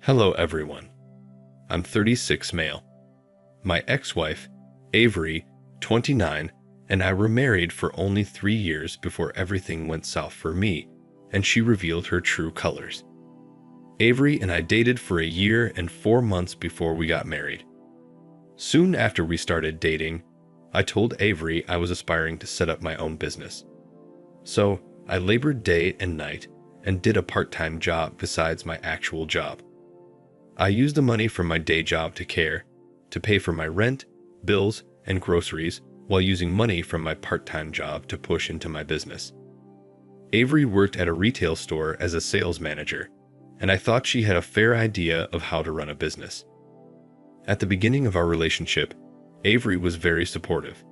Hello everyone. I'm 36 male. My ex-wife, Avery, 29, and I were married for only 3 years before everything went south for me, and she revealed her true colors. Avery and I dated for a year and 4 months before we got married. Soon after we started dating, I told Avery I was aspiring to set up my own business. So I labored day and night and did a part-time job besides my actual job. I used the money from my day job to pay for my rent, bills, and groceries while using money from my part-time job to push into my business. Avery worked at a retail store as a sales manager, and I thought she had a fair idea of how to run a business. At the beginning of our relationship, Avery was very supportive.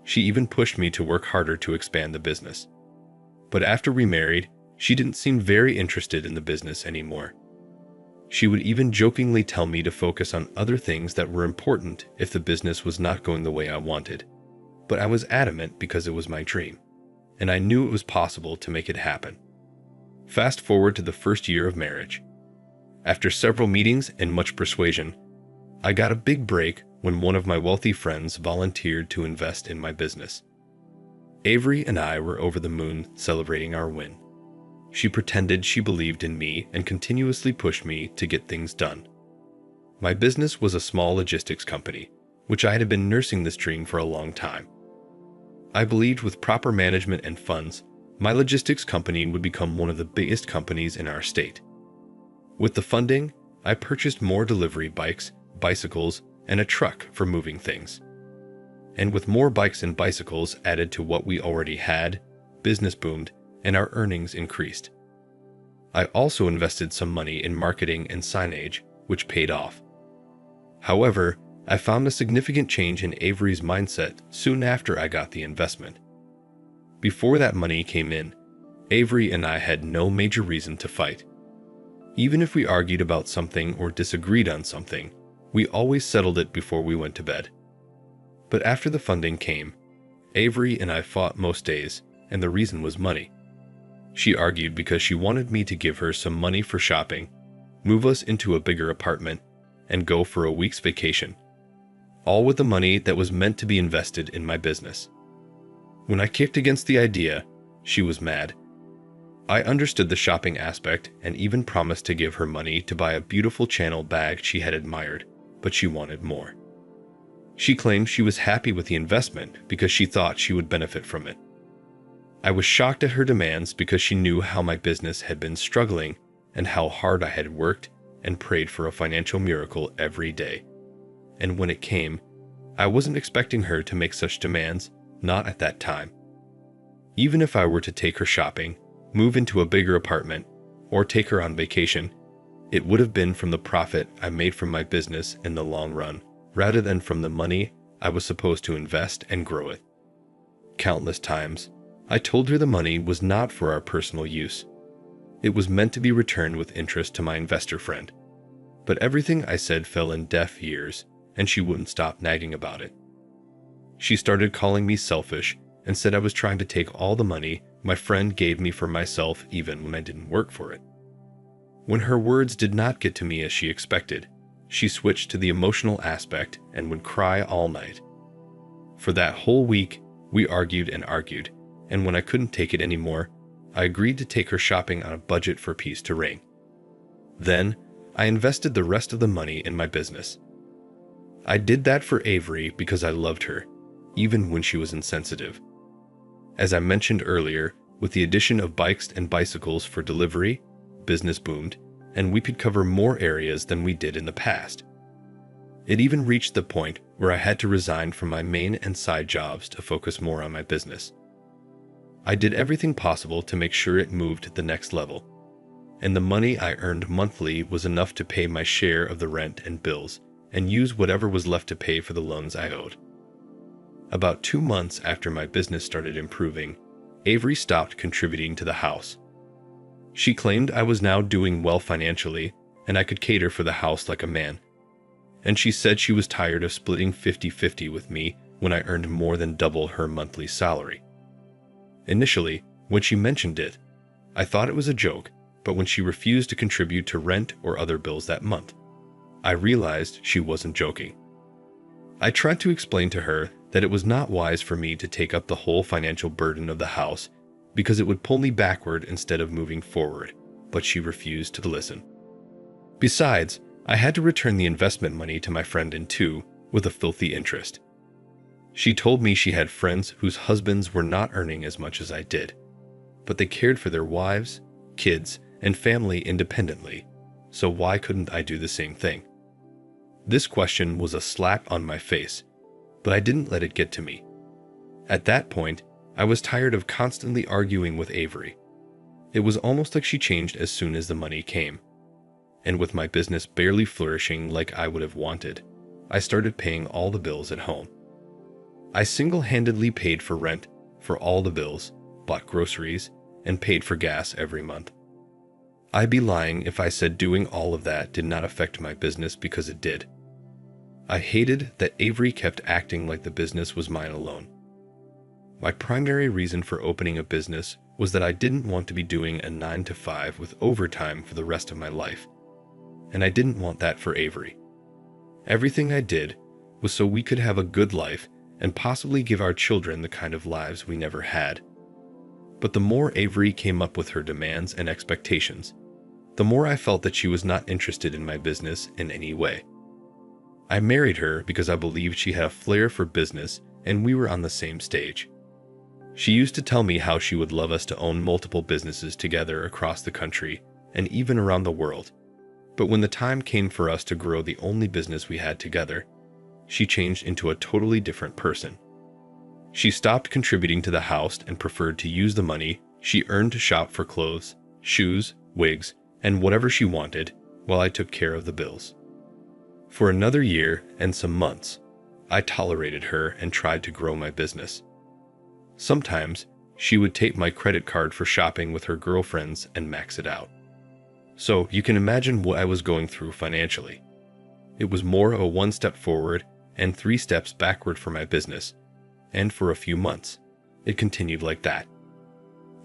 She even pushed me to work harder to expand the business. But after we married, she didn't seem very interested in the business anymore. She would even jokingly tell me to focus on other things that were important if the business was not going the way I wanted. But I was adamant because it was my dream, and I knew it was possible to make it happen. Fast forward to the first year of marriage. After several meetings and much persuasion, I got a big break when one of my wealthy friends volunteered to invest in my business. Avery and I were over the moon celebrating our win. She pretended she believed in me and continuously pushed me to get things done. My business was a small logistics company, which I had been nursing this dream for a long time. I believed with proper management and funds, my logistics company would become one of the biggest companies in our state. With the funding, I purchased more delivery bikes, bicycles, and a truck for moving things. And with more bikes and bicycles added to what we already had, business boomed and our earnings increased. I also invested some money in marketing and signage, which paid off. However, I found a significant change in Avery's mindset soon after I got the investment. Before that money came in, Avery and I had no major reason to fight. Even if we argued about something or disagreed on something, we always settled it before we went to bed. But after the funding came, Avery and I fought most days, and the reason was money. She argued because she wanted me to give her some money for shopping, move us into a bigger apartment, and go for a week's vacation, all with the money that was meant to be invested in my business. When I kicked against the idea, she was mad. I understood the shopping aspect and even promised to give her money to buy a beautiful Chanel bag she had admired, but she wanted more. She claimed she was happy with the investment because she thought she would benefit from it. I was shocked at her demands because she knew how my business had been struggling and how hard I had worked and prayed for a financial miracle every day. And when it came, I wasn't expecting her to make such demands, not at that time. Even if I were to take her shopping, move into a bigger apartment, or take her on vacation, it would have been from the profit I made from my business in the long run, rather than from the money I was supposed to invest and grow it. Countless times, I told her the money was not for our personal use. It was meant to be returned with interest to my investor friend. But everything I said fell in deaf ears, and she wouldn't stop nagging about it. She started calling me selfish and said I was trying to take all the money my friend gave me for myself even when I didn't work for it. When her words did not get to me as she expected, she switched to the emotional aspect and would cry all night. For that whole week, we argued, and when I couldn't take it anymore, I agreed to take her shopping on a budget for peace to reign. Then, I invested the rest of the money in my business. I did that for Avery because I loved her, even when she was insensitive. As I mentioned earlier, with the addition of bikes and bicycles for delivery, business boomed, and we could cover more areas than we did in the past. It even reached the point where I had to resign from my main and side jobs to focus more on my business. I did everything possible to make sure it moved to the next level, and the money I earned monthly was enough to pay my share of the rent and bills and use whatever was left to pay for the loans I owed. About 2 months after my business started improving, Avery stopped contributing to the house. She claimed I was now doing well financially and I could cater for the house like a man. And she said she was tired of splitting 50-50 with me when I earned more than double her monthly salary. Initially, when she mentioned it, I thought it was a joke, but when she refused to contribute to rent or other bills that month. I realized she wasn't joking. I tried to explain to her that it was not wise for me to take up the whole financial burden of the house because it would pull me backward instead of moving forward, but she refused to listen. Besides, I had to return the investment money to my friend in two with a filthy interest. She told me she had friends whose husbands were not earning as much as I did, but they cared for their wives, kids, and family independently, so why couldn't I do the same thing? This question was a slap on my face, but I didn't let it get to me. At that point, I was tired of constantly arguing with Avery. It was almost like she changed as soon as the money came. And with my business barely flourishing like I would have wanted, I started paying all the bills at home. I single-handedly paid for rent, for all the bills, bought groceries, and paid for gas every month. I'd be lying if I said doing all of that did not affect my business, because it did. I hated that Avery kept acting like the business was mine alone. My primary reason for opening a business was that I didn't want to be doing a 9-to-5 with overtime for the rest of my life, and I didn't want that for Avery. Everything I did was so we could have a good life and possibly give our children the kind of lives we never had. But the more Avery came up with her demands and expectations, the more I felt that she was not interested in my business in any way. I married her because I believed she had a flair for business and we were on the same stage. She used to tell me how she would love us to own multiple businesses together across the country and even around the world. But when the time came for us to grow the only business we had together, she changed into a totally different person. She stopped contributing to the house and preferred to use the money she earned to shop for clothes, shoes, wigs, and whatever she wanted while I took care of the bills. For another year and some months, I tolerated her and tried to grow my business. Sometimes, she would take my credit card for shopping with her girlfriends and max it out. So you can imagine what I was going through financially. It was more of a 1 step forward and 3 steps backward for my business, and for a few months, it continued like that.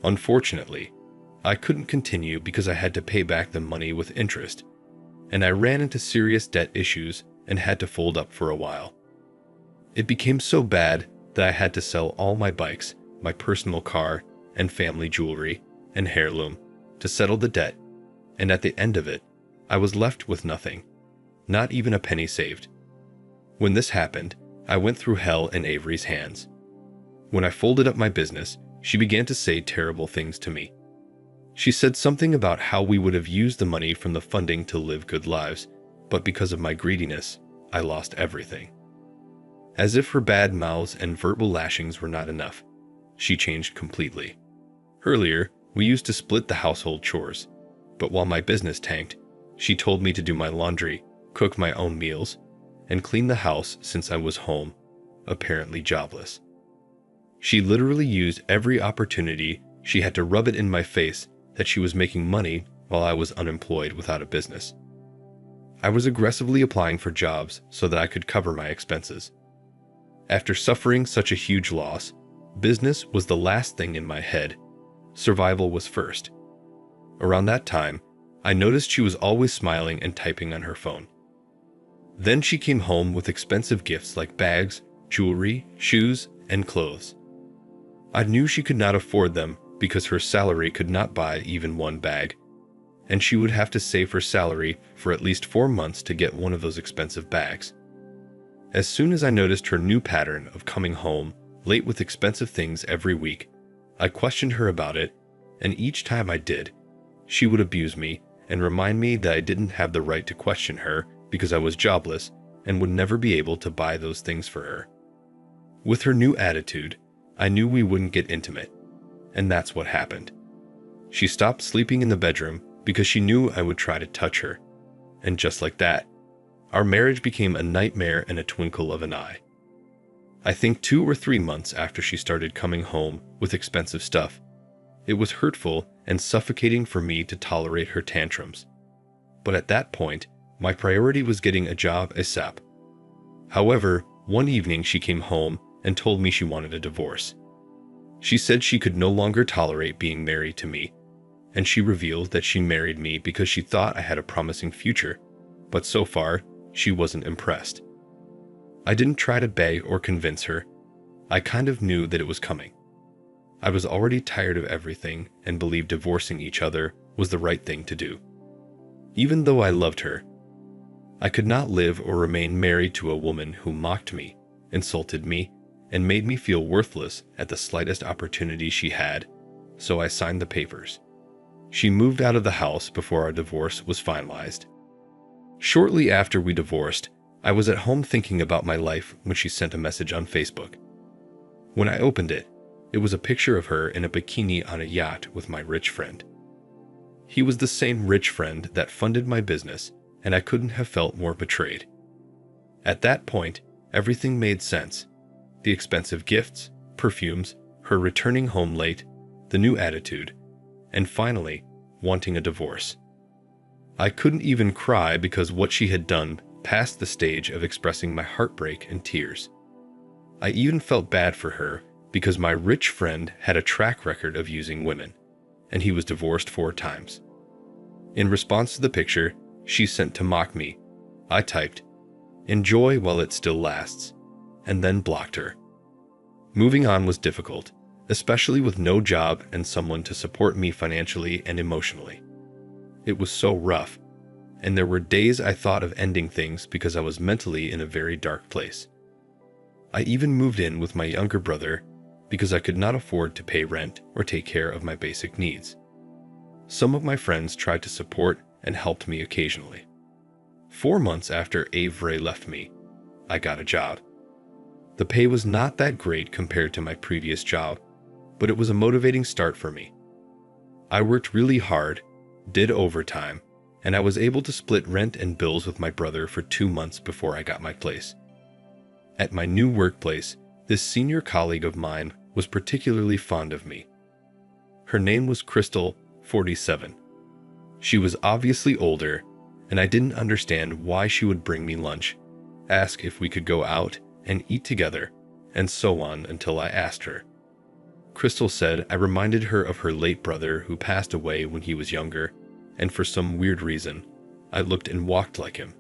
Unfortunately, I couldn't continue because I had to pay back the money with interest, and I ran into serious debt issues and had to fold up for a while. It became so bad that I had to sell all my bikes, my personal car, and family jewelry and heirloom to settle the debt, and at the end of it, I was left with nothing, not even a penny saved. When this happened, I went through hell in Avery's hands. When I folded up my business, she began to say terrible things to me. She said something about how we would have used the money from the funding to live good lives, but because of my greediness, I lost everything. As if her bad mouths and verbal lashings were not enough, she changed completely. Earlier, we used to split the household chores, but while my business tanked, she told me to do my laundry, cook my own meals, and clean the house since I was home, apparently jobless. She literally used every opportunity. She had to rub it in my face that she was making money while I was unemployed without a business. I was aggressively applying for jobs so that I could cover my expenses. After suffering such a huge loss, business was the last thing in my head. Survival was first. Around that time, I noticed she was always smiling and typing on her phone. Then she came home with expensive gifts like bags, jewelry, shoes, and clothes. I knew she could not afford them because her salary could not buy even one bag, and she would have to save her salary for at least 4 months to get one of those expensive bags. As soon as I noticed her new pattern of coming home late with expensive things every week, I questioned her about it, and each time I did, she would abuse me and remind me that I didn't have the right to question her because I was jobless and would never be able to buy those things for her. With her new attitude, I knew we wouldn't get intimate, and that's what happened. She stopped sleeping in the bedroom because she knew I would try to touch her, and just like that, our marriage became a nightmare in a twinkle of an eye. I think 2 or 3 months after she started coming home with expensive stuff, it was hurtful and suffocating for me to tolerate her tantrums. But at that point, my priority was getting a job ASAP. However, one evening she came home and told me she wanted a divorce. She said she could no longer tolerate being married to me, and she revealed that she married me because she thought I had a promising future, but so far, she wasn't impressed. I didn't try to beg or convince her. I kind of knew that it was coming. I was already tired of everything and believed divorcing each other was the right thing to do. Even though I loved her, I could not live or remain married to a woman who mocked me, insulted me, and made me feel worthless at the slightest opportunity she had, so I signed the papers. She moved out of the house before our divorce was finalized. Shortly after we divorced, I was at home thinking about my life when she sent a message on Facebook. When I opened it, it was a picture of her in a bikini on a yacht with my rich friend. He was the same rich friend that funded my business, and I couldn't have felt more betrayed. At that point, everything made sense. The expensive gifts, perfumes, her returning home late, the new attitude, and finally, wanting a divorce. I couldn't even cry because what she had done passed the stage of expressing my heartbreak and tears. I even felt bad for her because my rich friend had a track record of using women, and he was divorced 4 times. In response to the picture she sent to mock me, I typed, "Enjoy while it still lasts," and then blocked her. Moving on was difficult, especially with no job and someone to support me financially and emotionally. It was so rough, and there were days I thought of ending things because I was mentally in a very dark place. I even moved in with my younger brother because I could not afford to pay rent or take care of my basic needs. Some of my friends tried to support and helped me occasionally. 4 months after Avery left me, I got a job. The pay was not that great compared to my previous job, but it was a motivating start for me. I worked really hard, did overtime, and I was able to split rent and bills with my brother for 2 months before I got my place. At my new workplace, this senior colleague of mine was particularly fond of me. Her name was Crystal, 47. She was obviously older, and I didn't understand why she would bring me lunch, ask if we could go out and eat together, and so on until I asked her. Crystal said I reminded her of her late brother who passed away when he was younger, and for some weird reason, I looked and walked like him.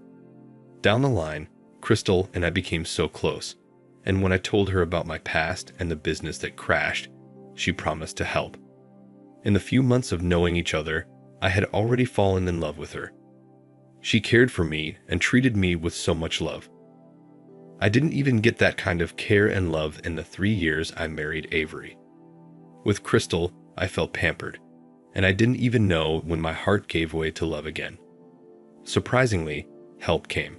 Down the line, Crystal and I became so close, and when I told her about my past and the business that crashed, she promised to help. In the few months of knowing each other, I had already fallen in love with her. She cared for me and treated me with so much love. I didn't even get that kind of care and love in the 3 years I married Avery. With Crystal, I felt pampered, and I didn't even know when my heart gave way to love again. Surprisingly, help came.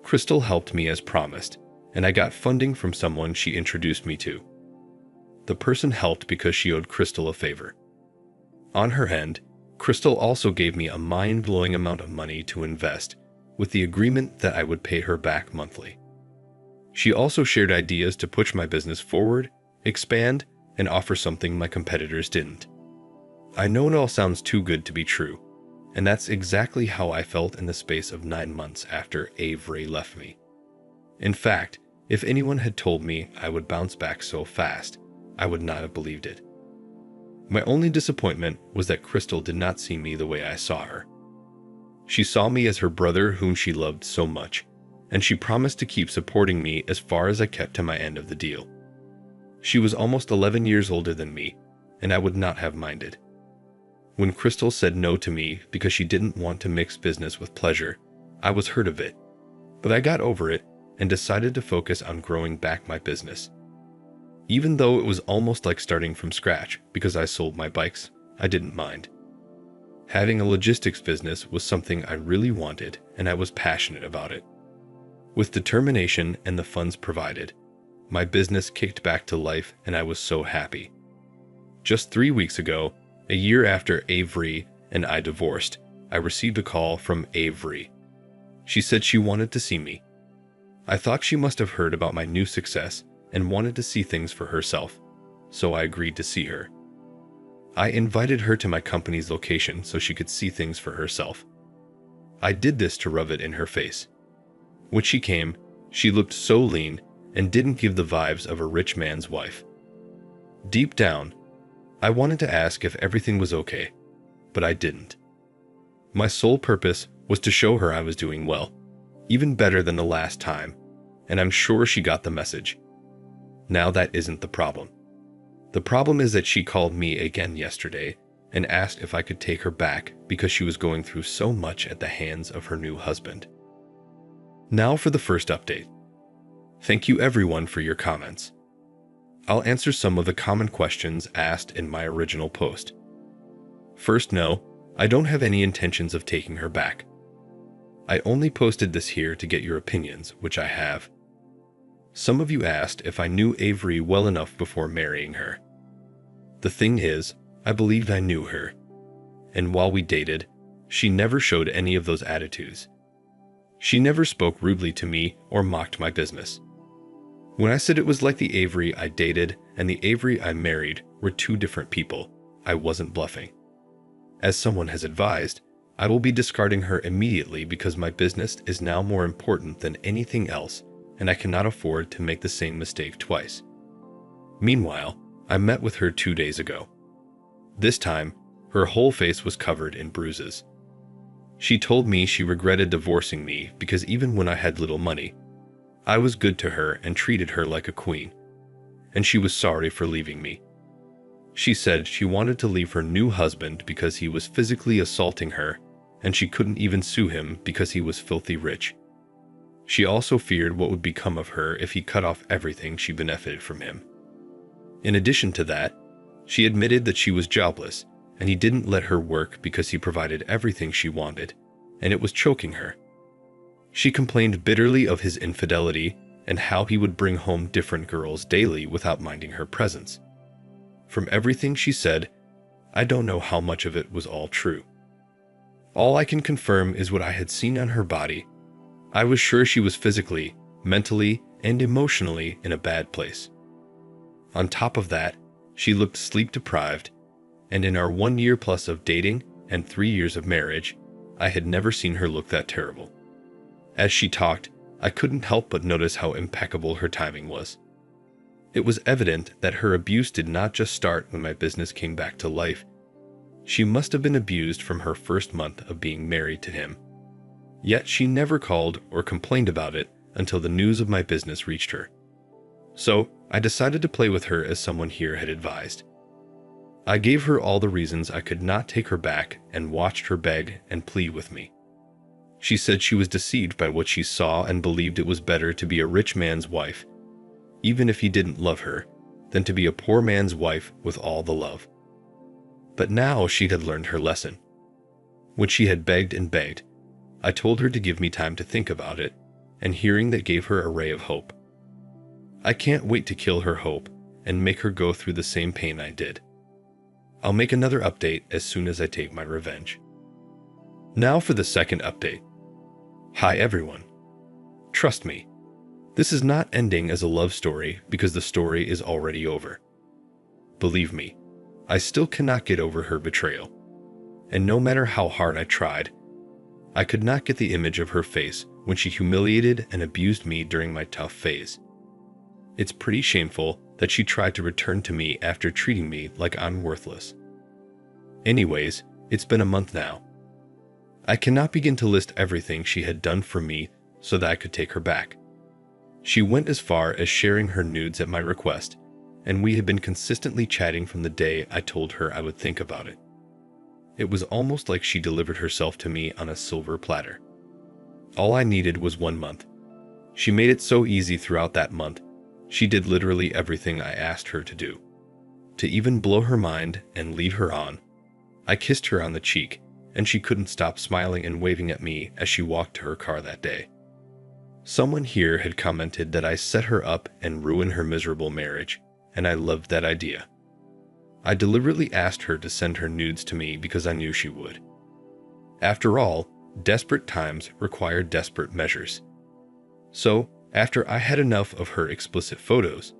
Crystal helped me as promised, and I got funding from someone she introduced me to. The person helped because she owed Crystal a favor. On her end, Crystal also gave me a mind-blowing amount of money to invest, with the agreement that I would pay her back monthly. She also shared ideas to push my business forward, expand, and offer something my competitors didn't. I know it all sounds too good to be true, and that's exactly how I felt in the space of 9 months after Avery left me. In fact, if anyone had told me I would bounce back so fast, I would not have believed it. My only disappointment was that Crystal did not see me the way I saw her. She saw me as her brother whom she loved so much, and she promised to keep supporting me as far as I kept to my end of the deal. She was almost 11 years older than me, and I would not have minded. When Crystal said no to me because she didn't want to mix business with pleasure, I was hurt of it, but I got over it and decided to focus on growing back my business. Even though it was almost like starting from scratch because I sold my bikes, I didn't mind. Having a logistics business was something I really wanted, and I was passionate about it. With determination and the funds provided, my business kicked back to life and I was so happy. Just 3 weeks ago, a year after Avery and I divorced, I received a call from Avery. She said she wanted to see me. I thought she must have heard about my new success and wanted to see things for herself, so I agreed to see her. I invited her to my company's location so she could see things for herself. I did this to rub it in her face. When she came, she looked so lean and didn't give the vibes of a rich man's wife. Deep down, I wanted to ask if everything was okay, but I didn't. My sole purpose was to show her I was doing well, even better than the last time, and I'm sure she got the message. Now that isn't the problem. The problem is that she called me again yesterday and asked if I could take her back because she was going through so much at the hands of her new husband. Now for the first update. Thank you everyone for your comments. I'll answer some of the common questions asked in my original post. First, no, I don't have any intentions of taking her back. I only posted this here to get your opinions, which I have. Some of you asked if I knew Avery well enough before marrying her. The thing is, I believed I knew her, and while we dated, she never showed any of those attitudes. She never spoke rudely to me or mocked my business. When I said it was like the Avery I dated and the Avery I married were two different people, I wasn't bluffing. As someone has advised, I will be discarding her immediately because my business is now more important than anything else, and I cannot afford to make the same mistake twice. Meanwhile, I met with her 2 days ago. This time, her whole face was covered in bruises. She told me she regretted divorcing me because even when I had little money, I was good to her and treated her like a queen, and she was sorry for leaving me. She said she wanted to leave her new husband because he was physically assaulting her, and she couldn't even sue him because he was filthy rich. She also feared what would become of her if he cut off everything she benefited from him. In addition to that, she admitted that she was jobless, and he didn't let her work because he provided everything she wanted, and it was choking her. She complained bitterly of his infidelity and how he would bring home different girls daily without minding her presence. From everything she said, I don't know how much of it was all true. All I can confirm is what I had seen on her body. I was sure she was physically, mentally, and emotionally in a bad place. On top of that, she looked sleep-deprived, and in our 1 year plus of dating and 3 years of marriage, I had never seen her look that terrible. As she talked, I couldn't help but notice how impeccable her timing was. It was evident that her abuse did not just start when my business came back to life. She must have been abused from her first month of being married to him. Yet she never called or complained about it until the news of my business reached her. So I decided to play with her as someone here had advised. I gave her all the reasons I could not take her back and watched her beg and plead with me. She said she was deceived by what she saw and believed it was better to be a rich man's wife, even if he didn't love her, than to be a poor man's wife with all the love. But now she had learned her lesson. When she had begged and begged, I told her to give me time to think about it, and hearing that gave her a ray of hope. I can't wait to kill her hope and make her go through the same pain I did. I'll make another update as soon as I take my revenge. Now for the second update. Hi everyone. Trust me, this is not ending as a love story because the story is already over. Believe me, I still cannot get over her betrayal. And no matter how hard I tried, I could not get the image of her face when she humiliated and abused me during my tough phase. It's pretty shameful that she tried to return to me after treating me like I'm worthless. Anyways, it's been a month now. I cannot begin to list everything she had done for me so that I could take her back. She went as far as sharing her nudes at my request, and we had been consistently chatting from the day I told her I would think about it. It was almost like she delivered herself to me on a silver platter. All I needed was 1 month. She made it so easy throughout that month. She did literally everything I asked her to do. To even blow her mind and lead her on. I kissed her on the cheek, and she couldn't stop smiling and waving at me as she walked to her car that day. Someone here had commented that I set her up and ruined her miserable marriage, and I loved that idea. I deliberately asked her to send her nudes to me because I knew she would. After all, desperate times require desperate measures. So, after I had enough of her explicit photos,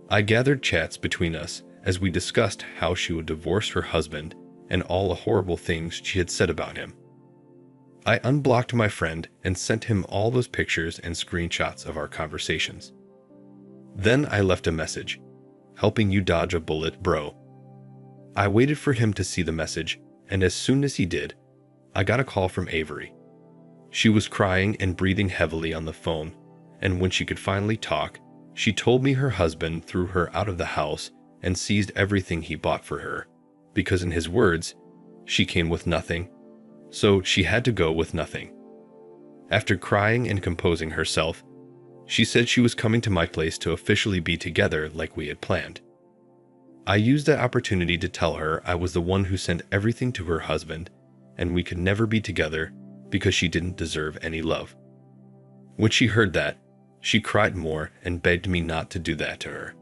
I gathered chats between us as we discussed how she would divorce her husband and all the horrible things she had said about him. I unblocked my friend and sent him all those pictures and screenshots of our conversations. Then I left a message, helping you dodge a bullet, bro. I waited for him to see the message and as soon as he did, I got a call from Avery. She was crying and breathing heavily on the phone, and when she could finally talk, she told me her husband threw her out of the house and seized everything he bought for her, because in his words, she came with nothing, so she had to go with nothing. After crying and composing herself, she said she was coming to my place to officially be together like we had planned. I used that opportunity to tell her I was the one who sent everything to her husband, and we could never be together because she didn't deserve any love. When she heard that, she cried more and begged me not to do that to her.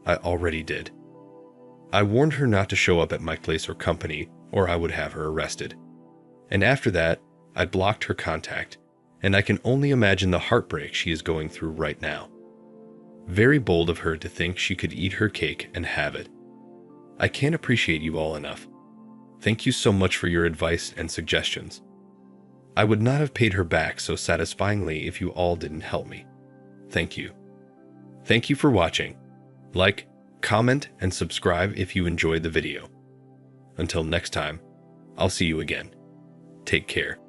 I already did. I warned her not to show up at my place or company, or I would have her arrested. And after that, I blocked her contact, and I can only imagine the heartbreak she is going through right now. Very bold of her to think she could eat her cake and have it. I can't appreciate you all enough. Thank you so much for your advice and suggestions. I would not have paid her back so satisfyingly if you all didn't help me. Thank you. Thank you for watching. Like, comment, and subscribe if you enjoyed the video. Until next time, I'll see you again. Take care.